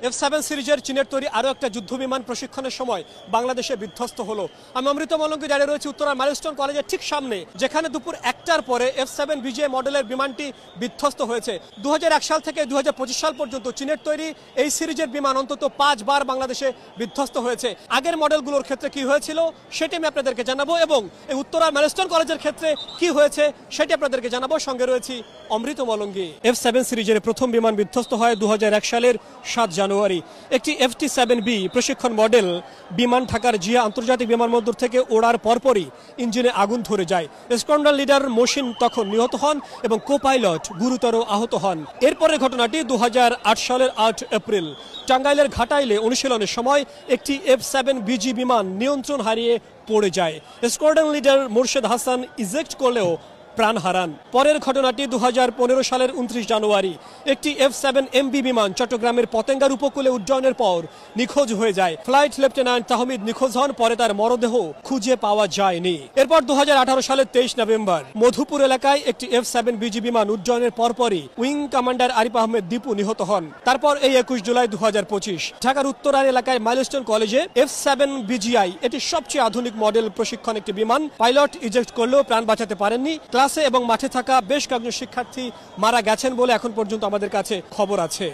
F7 সিরিজের চীনের তৈরি আরও একটা যুদ্ধবিমান প্রশিক্ষণের সময় বাংলাদেশে বিধ্বস্ত হলো। আমি অমৃত মলঙ্গি দাঁড়িয়ে রয়েছি উত্তরার মাইলস্টোন কলেজের ঠিক সামনে, যেখানে দুপুর 1টার পরে F7 BGI মডেলের বিমানটি বিধ্বস্ত হয়েছে। 2001 সাল থেকে 2025 সাল পর্যন্ত চীনের তৈরি এই সিরিজের বিমান অন্তত 5 বার বাংলাদেশে বিধ্বস্ত হয়েছে। আগের মডেলগুলোর ক্ষেত্রে কি হয়েছিল সেটি আমি আপনাদেরকে জানাবো, এবং এই উত্তরার মাইলস্টোন কলেজের ক্ষেত্রে কি হয়েছে সেটি আপনাদেরকে জানাবো। সঙ্গে রয়েছি অমৃত মলঙ্গি। F7 সিরিজের প্রথম বিমান বিধ্বস্ত হয় 2001 সালের 7 জানুয়ারি। একটি FT-7B প্রশিক্ষণ মডেল বিমান ঢাকার জিয়া আন্তর্জাতিক বিমানবন্দর থেকে ওড়ার পরপরই ইঞ্জিনে আগুন ধরে যায়। স্কোয়াড্রন লিডার মহসিন তখন নিহত হন এবং কো পাইলট গুরুতর আহত হন। এরপরের ঘটনাটি 2008 সালের 8 এপ্রিল। টাঙ্গাইলের ঘাটাইলে অনুশীলনের সময় একটি F7 BG বিমান নিয়ন্ত্রণ হারিয়ে পড়ে যায়। Squadron leader Morshed Hasan eject করলেও প্রাণ হারান। পরের ঘটনাটি 2015 সালের 29 জানুয়ারি। একটি F7 MB বিমান চট্টগ্রামের পতেঙ্গার উপকূলে উড্ডয়নের পর নিখোঁজ হয়ে যায়। ফ্লাইট লেফটেন্যান্ট তাহমিদ নিখোঁজ হন, পরে তার মরদেহ খুঁজে পাওয়া যায়নি। এরপর 2018 সালের 23 নভেম্বর মধুপুর এলাকায় একটি F7 BG বিমান উড্ডয়নের পরপরই উইং কমান্ডার আরিফ আহমেদ দীপু নিহত হন। তারপর এই 21 জুলাই 2025 ঢাকার উত্তরার এলাকায় মাইলস্টোন কলেজে F7 BGI, এটি সবচেয়ে আধুনিক মডেল প্রশিক্ষণ একটি বিমান। পাইলট ইজেক্ট করলেও প্রাণ বাঁচাতে পারেননি। ক্লাসে এবং মাঠে থাকা বেশ কয়েকজন শিক্ষার্থী মারা গেছেন বলে এখন পর্যন্ত আমাদের কাছে খবর আছে।